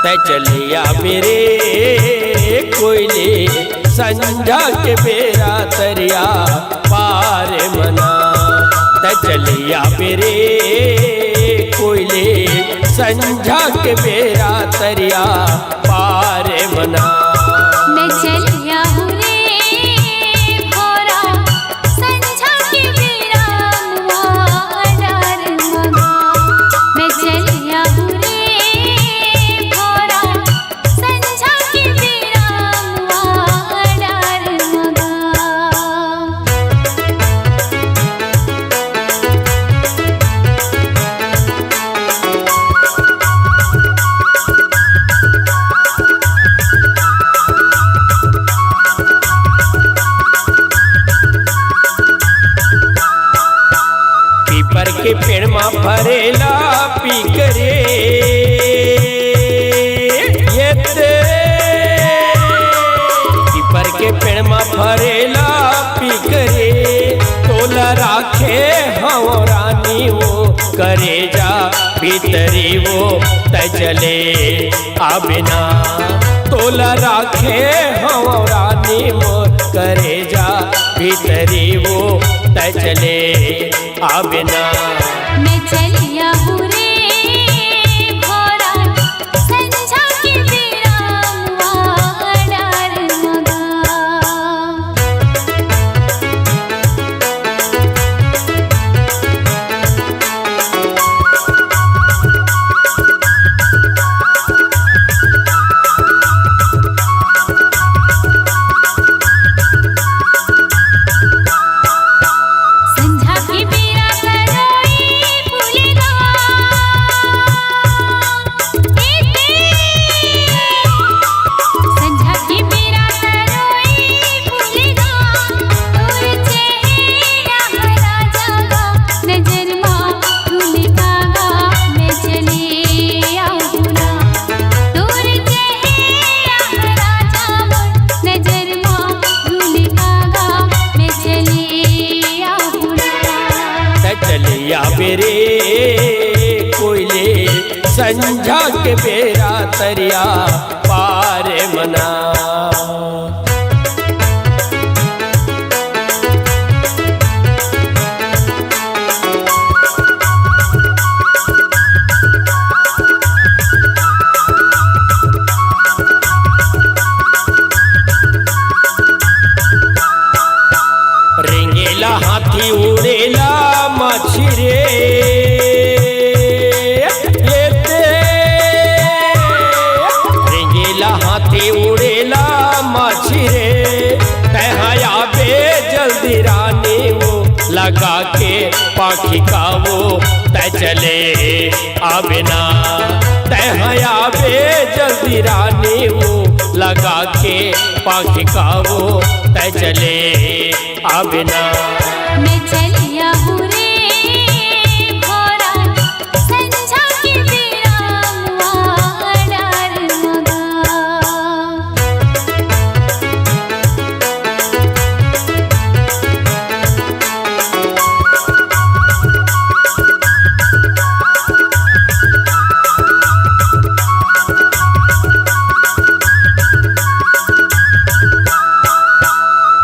तै चलिया मेरे कोयले संझा के बेरा तरिया पार मना। तै चलिया मेरे कोयले संझा के बेरा तरिया पार मना। मैं चलिया हूँ रे भोरा संझा के बेरा डार मगा। मैं चलिया हूँ रे भोरा संझा के बेरा डार मगा। पीपर के पेड़ मा फरेला पी करे ये पीपर के पेड़ मा फरेला पी करे तोला राखे हव रानी वो करे जा भीतरी वो तै चले आबिना। तोला राखे हव रानी वो करे जा भीतरी वो तै चले आबिना। मैं चलिया हूँ रे भोरा संझा के बेरा डार मगा। संझा के बेरा तरोई फूलेगा संझा के बेरा तरोई फूलेगा। तोर चेहरा हरा जागा नजर माँ भूल पागा। मैं चले आऊँगा तोर चेहरा हरा जागा नजर माँ भूल पागा। मैं चले आऊँगा तै चलिया मेरे कोयले संझा के बेरा तरिया पार मना। रेंगेला हाथी उड़ेला माछी रे रेंगेला हाथी उड़ेला माछी रे। कहया बे जल्दी रानी वो लगा के पाखी का वो तै चले आबिना। कहया बे जल्दी रानी वो लगा के पाखी का वो तै चले आबिना। मैं चलिया हूँ रे भोरा संझा के बेरा डार मगा।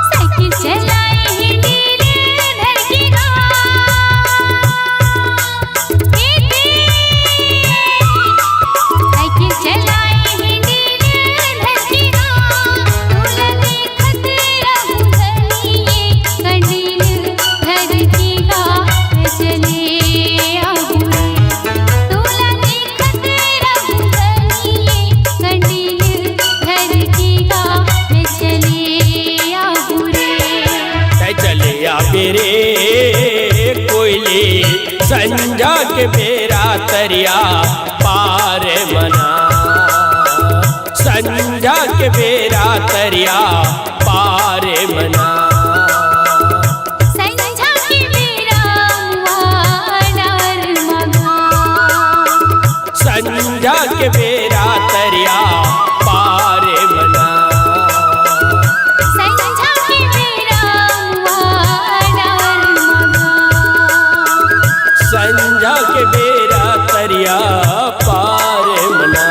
साइकिल चलाई हिंडीले धरकीगा साइकिल चलाई हिंडीले धरकीगा। तोला देखत रहूँ धनिये कंडील धरकीगा। मैं चले आऊँ रे तोला देखत रहूँ धनिये कंडील धरकीगा। मैं चले आऊँ रे तै चलिया मेरे कोयले संझा के बेरा तरिया पार मना। संझा के बेरा तरिया पार मना। संझा के बेरा डार मगा। संझा के बेरा तरिया पार मना। संझा के बेरा डार मगा। संझा के बेरा तरिया पार मना।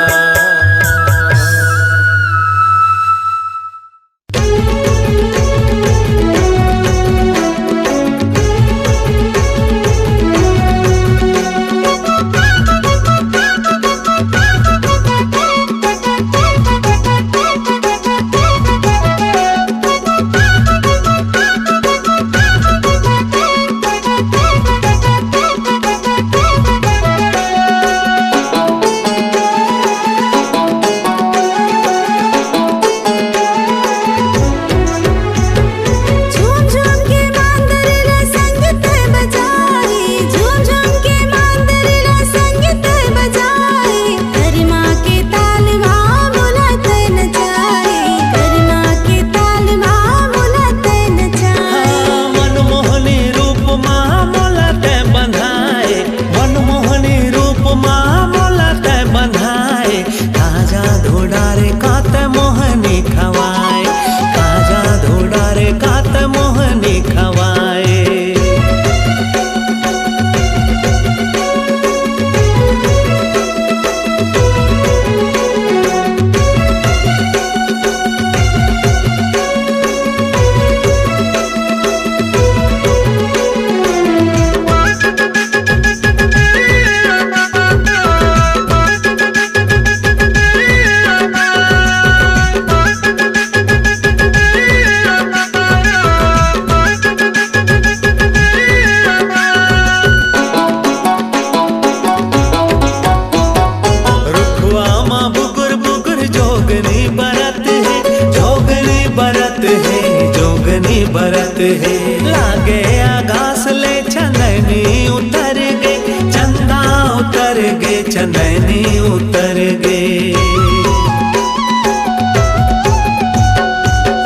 है। लागे आगास ले चंदनी उतर गे, चंदा उतर गे, चंदनी उतर गे।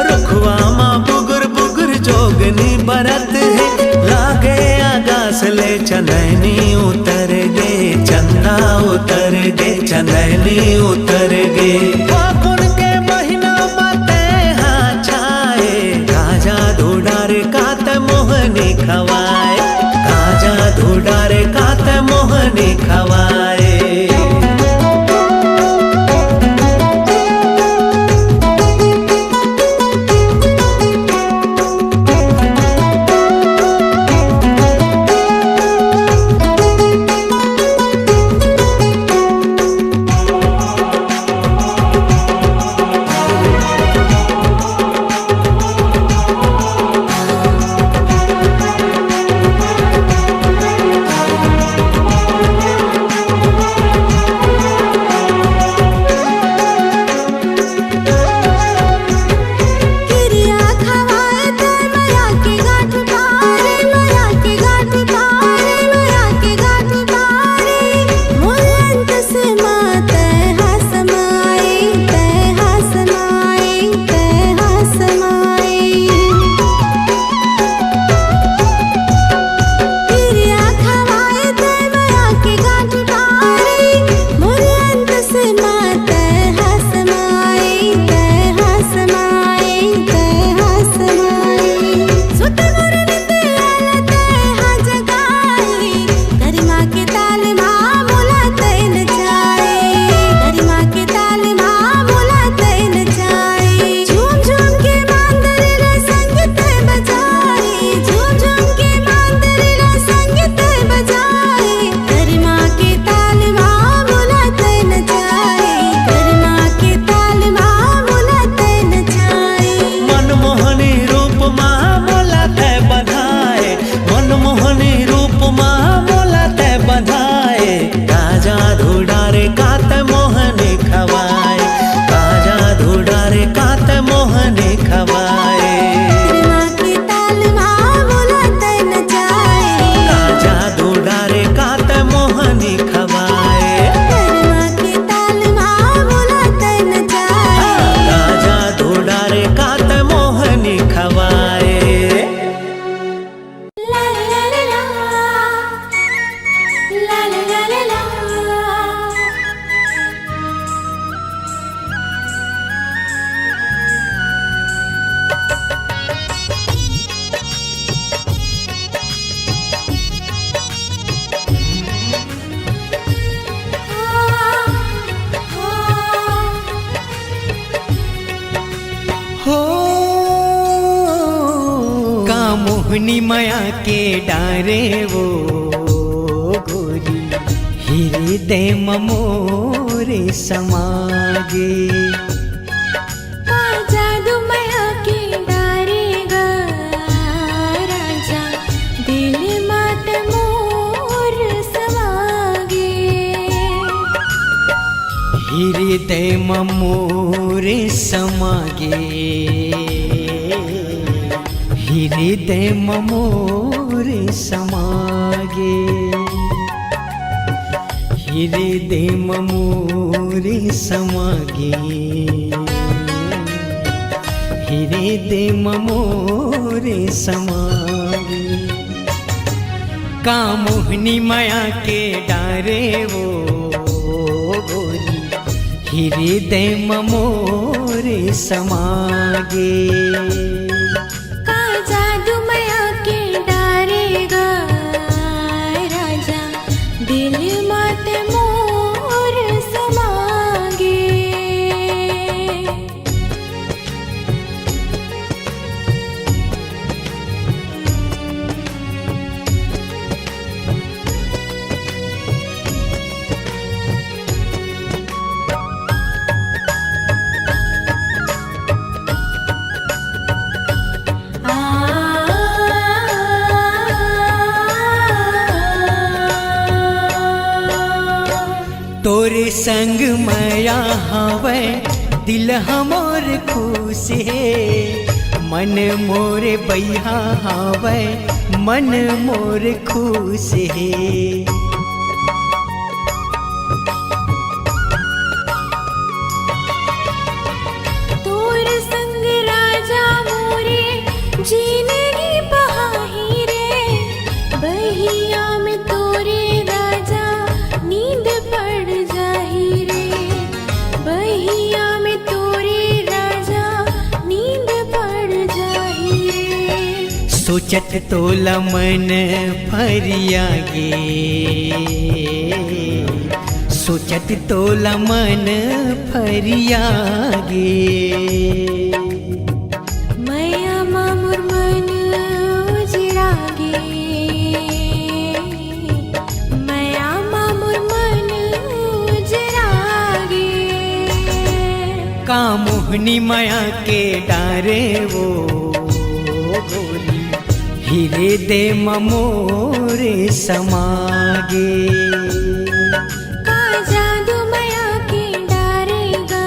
रुखवा माँ बुगुर बुगुर जोगनी बरत है। लागे आगास ले चंदनी उतर गे, चंदा उतर गे, चंदनी उतर गे। फागुन के महीना माते हाँ छाए, काजा धुडार कात मोहनी खवाए, काजा धुडार कात मोहनी खवाए। मोहनी माया के डारे वो गोरी, हृदय मोरे समागे। जादू माया के डारे गा राजा, दिल मात मोर समागे। हृदय मोरे समागे, हृदय मोरे समागे। हृदय मोरे समागे, हृदय मोरे समागे। का मोहनी माया के डारे वो गोरी, हृदय मोरे समागे। दिल मत मोर समागे। तोरे संग माया हवे दिल हमर खुश है, मन मोर बैहा हावै मन मोर खुश है। तोर संग राजा मोरे जिंदगी बहाही रे, बहिया में तोरे राजा नींद पड़ जाही रे, बहिया में तोरे राजा नींद पड़ जाही रे। सोचत तोला मन फरिया गे, सोचत तोला मन फरिया गे। मैया मामुर मन उजड़ा गे, मैया मामुर मन उजड़ा गे। का मोहनी माया के डारे वो गोली, हीरे दे ममोरे समागे। का जादू माया के डारेगा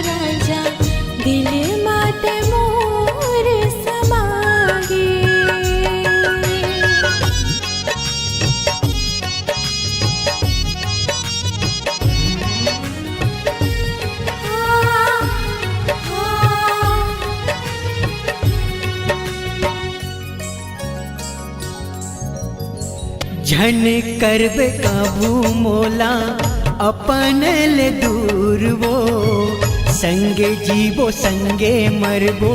राजा, दिल माते मोर समागे। झन करबे काबू मोला अपन ले दूर वो, संगे जीवो संगे मरबो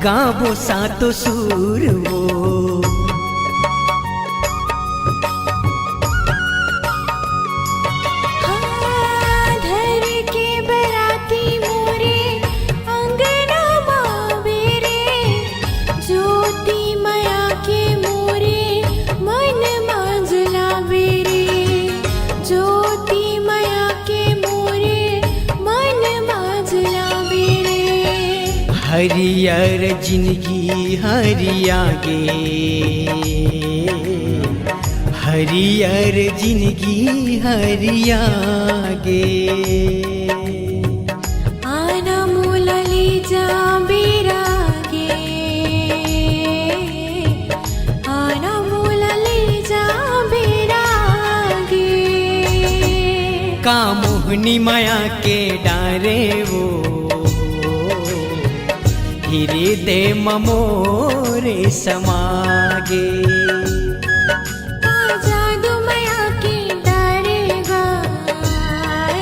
गाबो सातो सूर वो। धर के बराती मोरे अंगना मावे रे, ज्योति माया के मोरे मन मांझलावे रे, ज्योति माया के मोरे मन मांझलावे रे। हरियर जिंदगी हरिया गे, हरियर जिंदगी हरिया गे। आना मूल ले जा बेरा गे, आना मूल ले जा बेरा गे। का मोहनी माया के डारे वो, हीरे दे ममोरे समागे। का जादू माया के डारेगा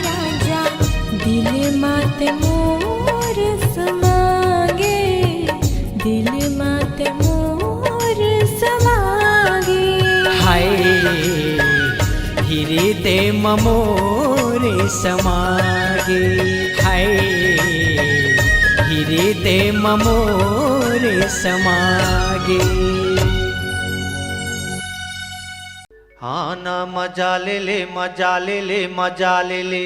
राजा, दिल मात मोर समागे, दिल मात मोर समागे। हाय हीरे दे ममोरे समागे, हाय हीरे दे ममोरे समागे। हाँ ना मजा ले ले मजा ले ले मजा ले ले,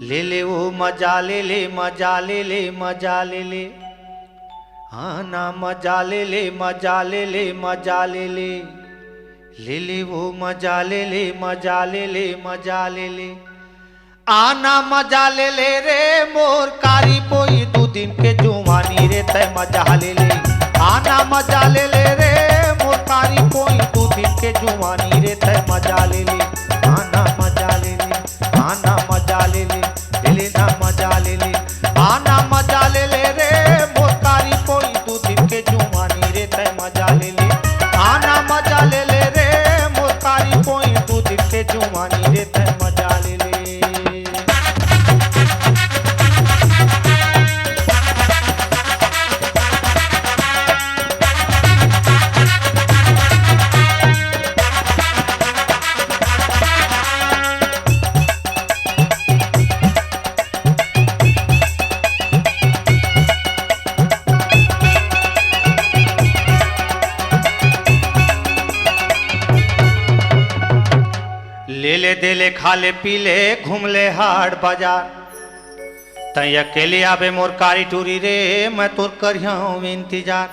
ले ले वो मजा ले ले मजा ले ले मजा ले ले। हाँ ना मजा ले ले मजा ले ले मजा ले ले, ले ले वो मजा ले ले मजा ले ले मजा ले ले। आना मजा ले ले रे मोर कारी पोई दू दिन के जुवानी रे तय मजा ले ले। आना मजा ले ले रे मोर कारी पोई दू दिन के जुवानी रे तय मजा ले ले। आना मजा ले ले, आना मजा ले ले, ले ले ना मजा ले ले। आना मजा ले ले रे मोर कारी पोई दू दिन के जुवानी रे तय मजा ले ले। आना मजा ले ले रे मोर कारी पोई दू दिन के जुवानी रे तय मजा ले ले। ले दे ले खा ले पी ले घूम ले हाट बाजार, तई अकेले आवे मोर कारी टूरी रे मैं तोर करिया इंतजार।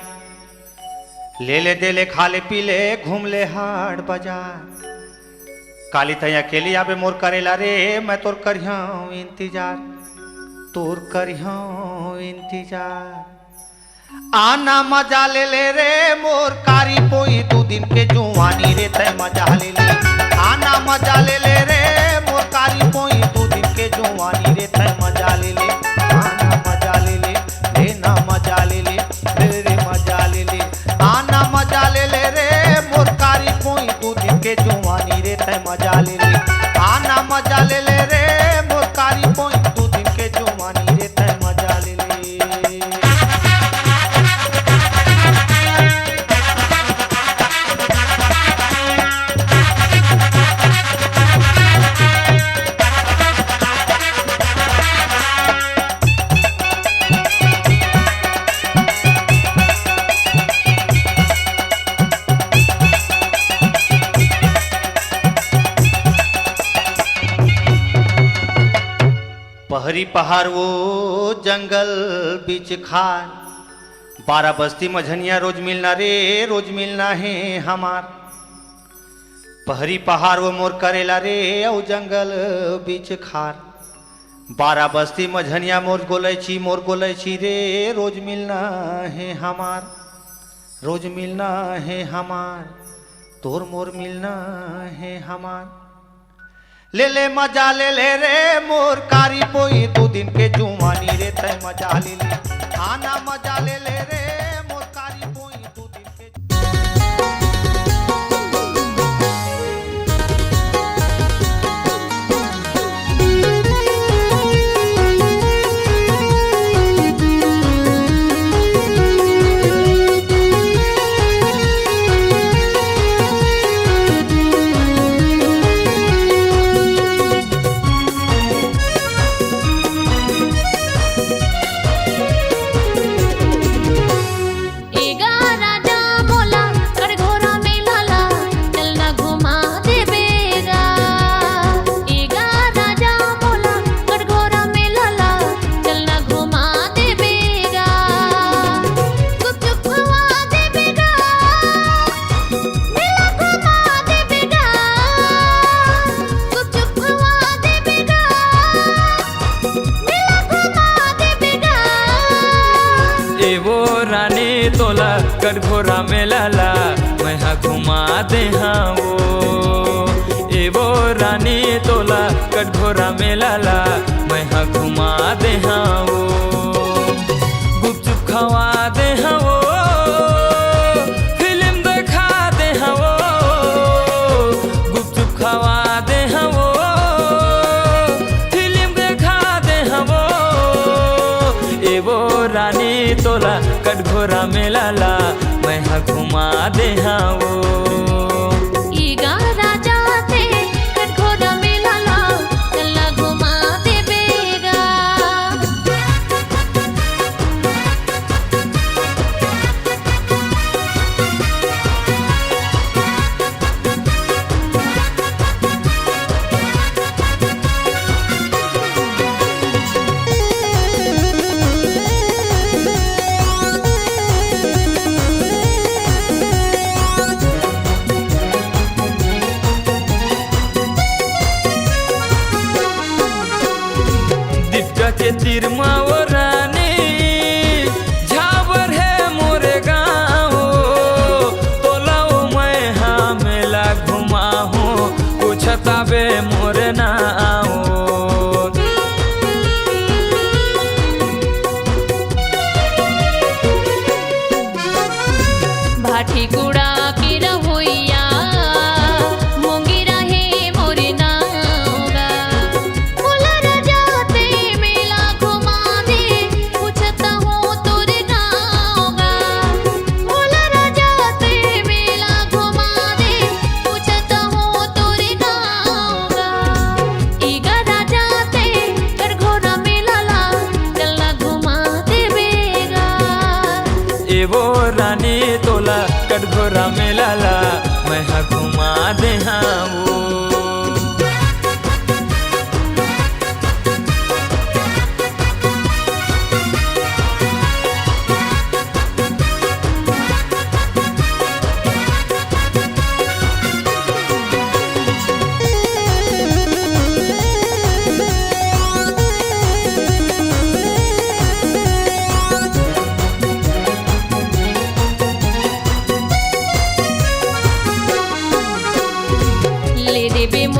ले दे ले खा ले पी ले घूम ले हाट बाजार, काली तई अकेले आवे मोर करेला रे मैं तोर करिया इंतजार, तोर करिया इंतजार। आना मजा ले ले रे मोर कारी पोई 2 दिन के जुआनी रे तय मजा ले ले। आना मजा ले ले रे मोर कारी पोई 2 दिन के जुआनी रे तय मजा ले ले। आना मजा ले ले रे ना मजा ले ले रे मजा ले ले। आना मजा ले ले रे मोर कारी पोई 2 दिन के जुआनी रे तय मजा ले ले। आना मजा ले ले रे मोर कारी पोई 2 दिन के जुआनी रे तय मजा ले ले। पहरी पहाड़ वो जंगल बीच खान 12 बस्ती मझनिया रोज मिलना रे रोज मिलना है हमार। पहरी पहाड़ वो मोर करेला रे औ जंगल बीच खार 12 बस्ती मझनिया मोर गोलै छी रे रोज मिलना है हमार। रोज मिलना है हमार तोर मोर मिलना है हमार। ले ले मजा ले ले रे मोर कारी पोई 2 दिन के जुआनी रे तय मजा ले ले। आना मजा ले ले रे मोर कारी पोई 2 दिन के। तोला कटघोरा में लाला मैं हाँ घुमा दे हाँ वो। एवो रानी तोला कटघोरा में लाला मैं हाँ घुमा दे हाँ वो। गुपचुप खवा दे हाँ वो फिल्म दिखा दे हाँ वो। गुपचुप खवा दे हाँ वो फिल्म दिखा दे हाँ वो। एवो रानी तोला कटघोरा में लाला मैं हाँ घुमा दे हाँ वो। ईगा राजा थे कटघोरा में लाला चलना घुमा दे बेगा। के तिरमा वो रानी झाबर है मोरे गाँव। तोला मैं हाँ मेला घुमा हूँ कुछ ताबे मोरे ना आओ। भाटी कुड़ा की रहोइया मोंगी रहे मोरे नागा। मुलर जाते मेला घुमा दे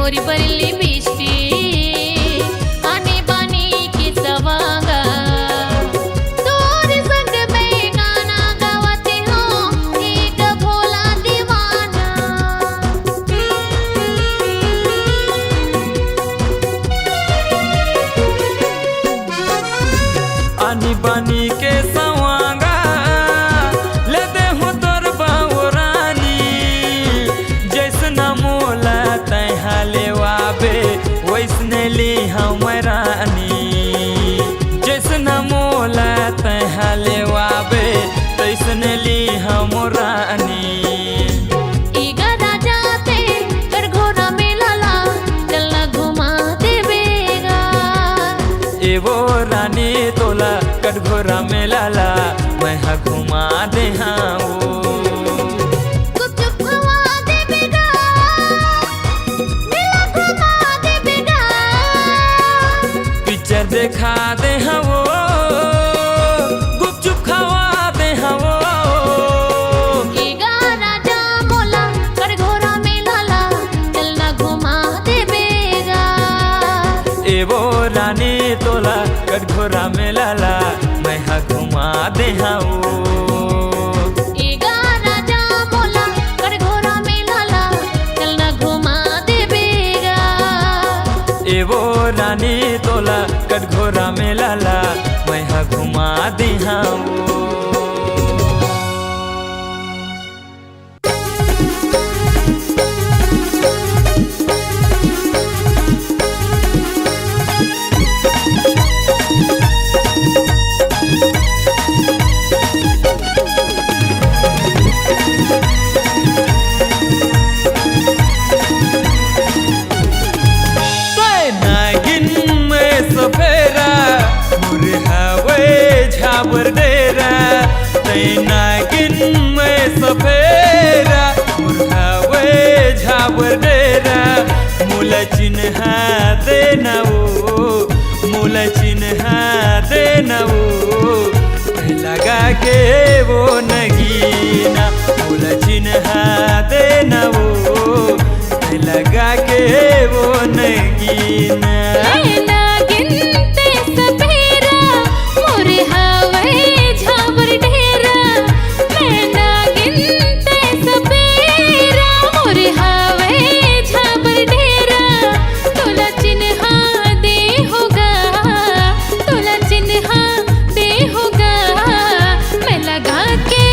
मोरी बरली बिष्टी आने बानी के सवांगा तोर संग में गाना गावते हो एक भोला दीवाना आनी बानी के सवांगा ले दे हूँ तोर बावरानी जैसना मोला तैहा लेवाबे वैसने ली हमरानी जैसना मोला तैहा लेवाबे तैसने ली हमरानी ईगा राजा ते कर घोड़ा में लाला चलना घुमा देवेगा एवो रानी तोला कटघोरा में लाला मैं हा घुमा दे हाँ गुपचुप घुमा देवेगा मेला घुमा देवेगा पिक्चर देखा दे हाँ गुपचुप खावा दे हाँ ईगा राजा मोला कर घोड़ा में लाला चलना घुमा देवेगा एवो रानी तोला कटघोरा में लाला मैं हा घुमा दे हाँ ईगा राजा मोला कर घोड़ा में लाला चलना घुमा देवेगा एवो रानी तोला कटघोरा में लाला मैं हा घुमा दे हाँ नागिन में सफेरा मुरहावे झाबर डेरा नागिन में सफेरा मुरहावे झाबर डेरा मूल चिन्हा देना वो मूल चिन्हा देना वो लगा के वो नगीना मूल चिन्हा देना वो लगा के वो नगीना नागिन ते सफेरा मुरहावे झाबर डेरा नागिन ते सफेरा मुरहावे झाबर डेरा तोला चिन्हा दे होगा तोला चिन्हा दे होगा मैं लगा के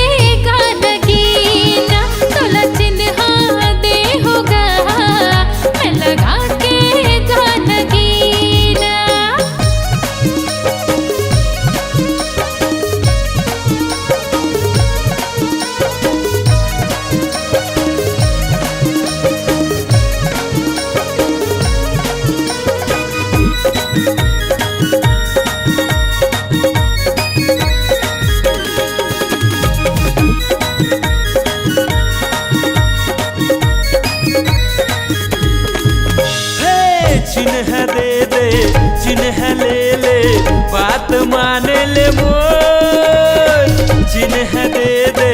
गानगीना तोला चिन्हा दे होगा मैं लगा के गानगीना चिन्ह दे दे चिन्ह ले ले बात मान ले मोर चिन्ह दे दे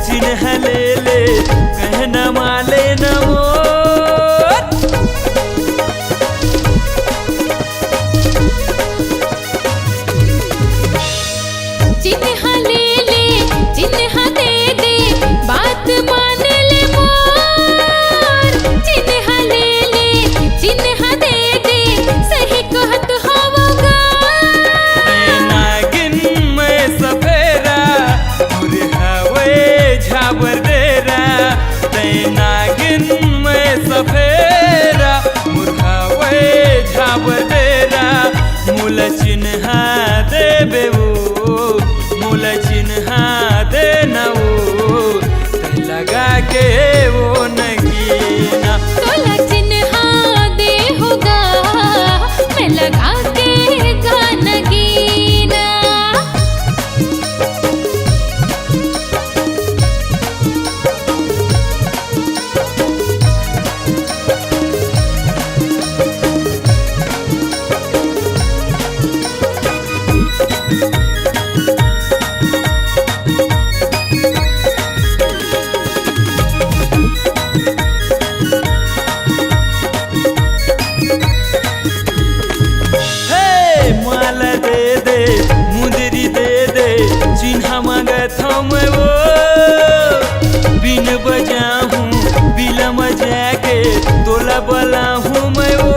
चिन्ह ले ले कहना माले न मोर चिन्ह ले ले चिन्ह दे दे बात मान ले मोर चिन्ह ले ले चिन्ह दे दे सही कहत होगा नागिन में सफेरा मुरहावे झाबर डेरा नागिन में सफेरा मुरहावे झाबर डेरा मूल चिन्हा देबे वो मूल चिन्हा देना वो लगा के वो नगीना तोला चिन्हा दे होगा मैं लगा के गानगीना बला हूँ मैं वो।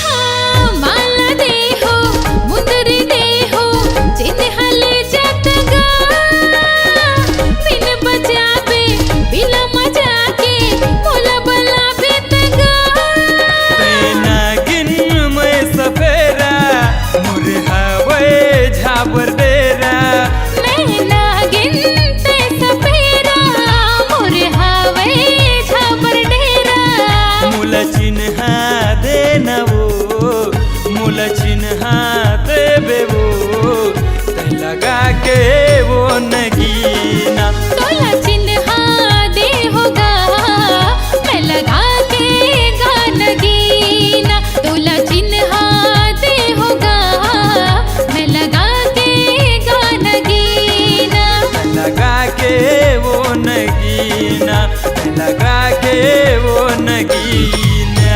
हाँ, माला दे हो मुंदरी दे हो जिन्हें हले जतगा बिन बजावे बिना मजा के मोला बला बेतगा। नागिन मैं सफेरा मुरे हवे झाबर डेरा। मैं नागिन ते सपेरा मोरे हावे झाबर डेरा। मुला चिन्हा दे न वो, मुला चिन्हा दे बे वो, तै लगा के वो नगीना। तोला चिन्हा दे होगा मैं लगा के गान गीना। तोला चिन्हा दे होगा मैं लगा के गान गीना। लगा के वो नगीना, लगा के वो नगीना।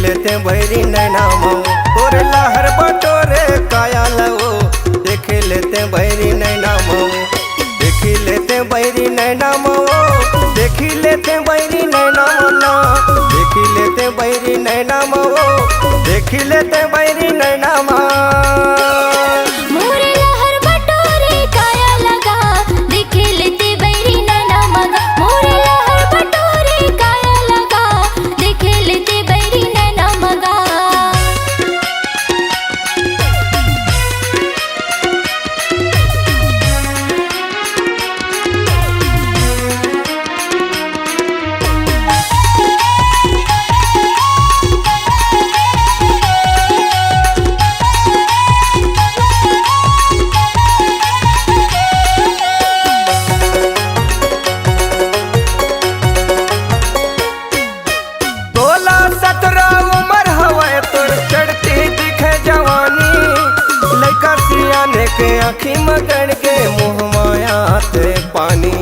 लेते बैरी नैना मऊ तोरे लहर बटोरे काया लवो देख लेते बैरी नैना मऊ देख लेते बैरी नैना मऊ देख लेते बैरी नैना मना देख लेते बैरी नैना मऊ देख लेते बैरी नैना मा मोरे लहर बटोरे काया लगा देख लेते बैरी नैना मगा मोरे लहर बटोरे काया लगा देख लेते बैरी नैना मगा के आँखी मगन के मुँह माया ते पानी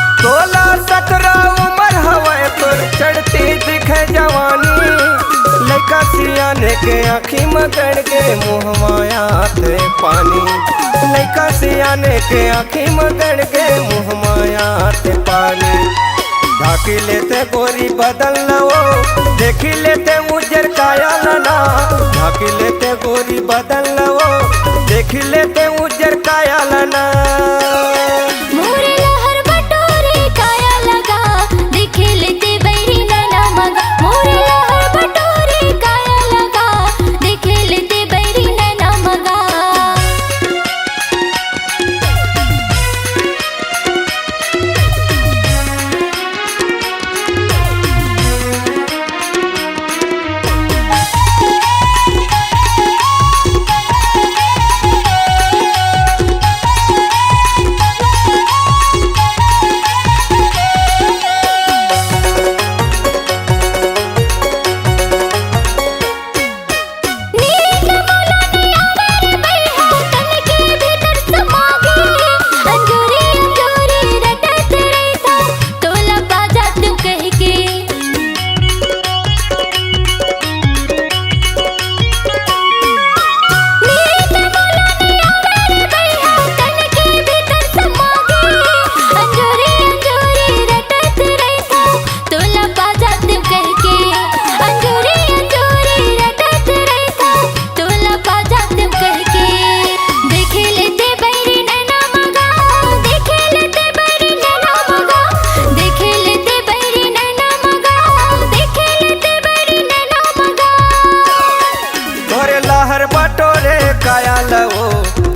16-17 उम्र हवाए तोर चढ़ती दिखे जवानी लड़का सियाने के आँखी मगन के मुँह माया ते पानी लड़का सियाने के आँखी मगन के मुँह माया ते पानी ढाकी लेते गोरी बदल वो देख लेते उजर काया लना ढाकी लेते गोरी बदल वो देख लेते उजर काया लना मोरे लहर बटोरे काया लगा देख लेते बैरी नैना मगा मोरे लहर बटोरे काया लगा देख लेते बैरी नैना मगा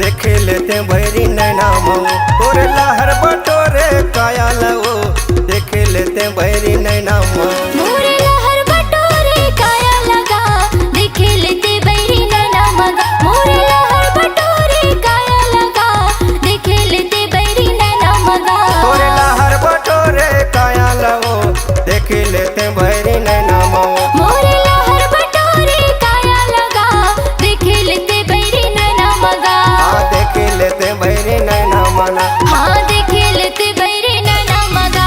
देख लेते बैरी नैना मऊ तोरे लहर बटोरे काया लवो देख लेते बैरी नैना मऊ मोरे लहर बटोरे काया लगा देख लेते बैरी नैना मगा मोरे लहर बटोरे काया लगा देख लेते बैरी नैना मगा तोरे लहर बटोरे काया लवो देख लेते बैरी नैना मऊ मोरे लहर बटोरे काया लगा देख लेते बैरी नैना मगा देख लेते बैरी नैना मना हाँ देख लेते बैरी नैना मगा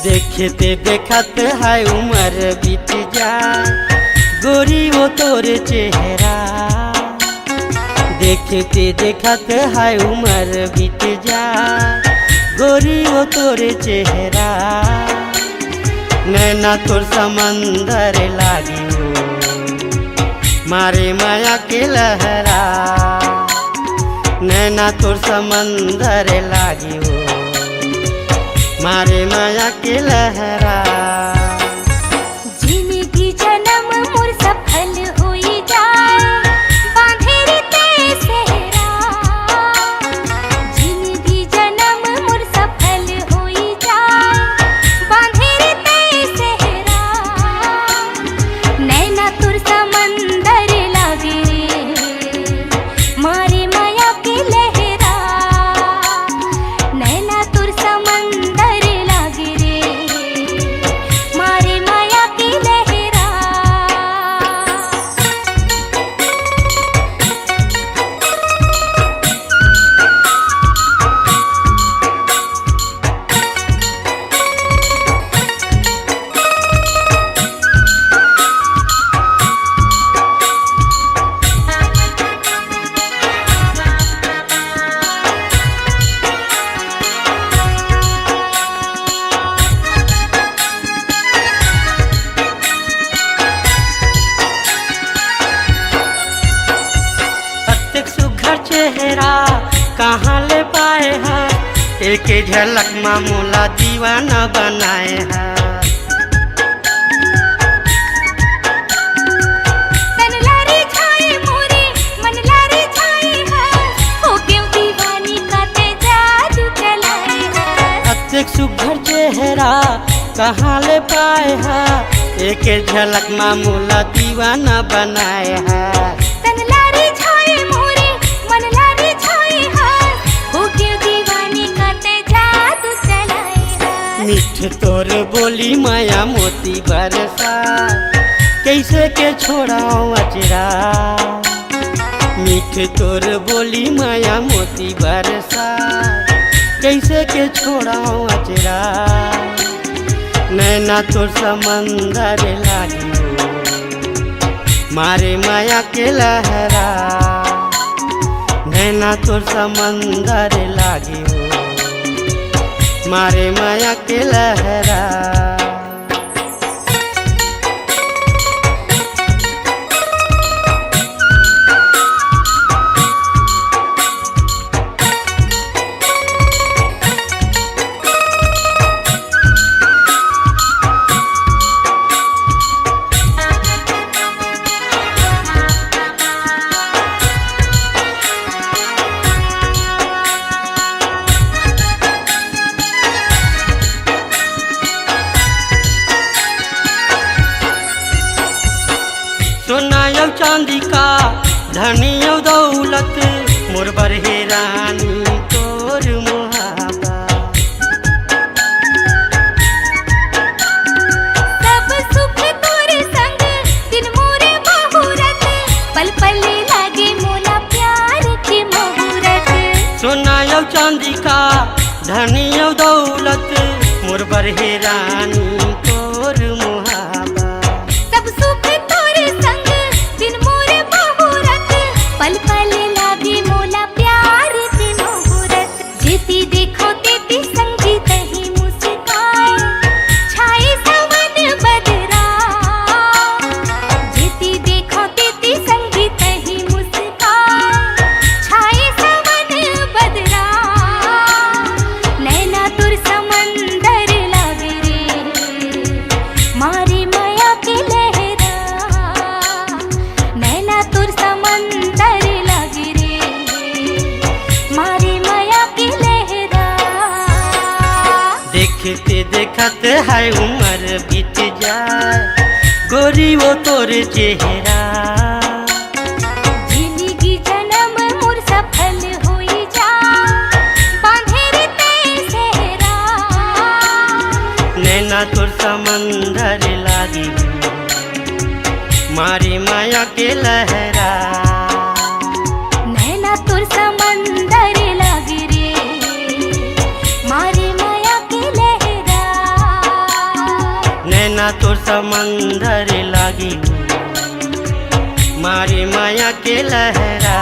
देखते देखते है उम्र बीत जा गोरी वो तोर चेहरा देखते देखते है उम्र बीत जा गोरी वो तोर चेहरा नैना तोर समंदर लागी हो मारे माया के लहरा नैना तोर समंदर लागी हो मारे माया के लहरा जिंदगी जन्म मोर सफल हुई जाए बांधे रीते सेहरा एक झलक में मोला दीवाना बनाए है। तन लारे छाए मोरे मन लारे छाए है, हो क्यों दीवानी का ते जादू चलाए है। अत्यक सुघर चेहरा कहाँ ले पाए है, एक झलक में मोला दीवाना बनाए है। तन लारे छाए मोरे मन लारे छाए है, हो क्यों दीवानी का ते जादू चलाए है। मीठ तोर बोली माया मोती बरसा, कैसे के छोड़ाऊं अचरा। मीठ तोर बोली माया मोती बरसा, कैसे के छोड़ाऊं अचरा। नैना तोर समंदर लागी हो, मारे माया के लहरा। नैना तोर समंदर लागी हो, मारे माया के लहरा। सोना चांदी का धनियो दौलत, मोर बरहे रानी तोर मुहाबा। सब सुख तोरे संग दिन मोरे बहुरत, पल पल लागे मोला प्यार के मुहूर्त। सोना चांदी का धनियो दौलत, मोर बरहे रानी तोर मुहाबा। सब सुख तोरे संग दिन मोरे बहुरत, पल पल लागे मोला प्यार के मुहूर्त। जेती देखो तेती संगीत ही मुस्काए, छाए सावन बदरा। जेती देखो तेती संगीत ही मुस्काए, छाए सावन बदरा। नैना तुर समंदर लागे रे, मारे माया के लहरा। नैना तुर समंदर लागे रे, मारे माया के लहरा। देखते देखते है उम्र बीत जाए, गोरी वो तोर चेहरा। जिंदगी जन्म मोर सफल होई जा, बांधे रे ते सेहरा। नैना तोर समंदर लागी हो, मारी माया के लहरा। नैना तुर समंदर लागे रे, मारे माया के लहरा। नैना तोर समंदर लागी हो, मारी माया के लहरा।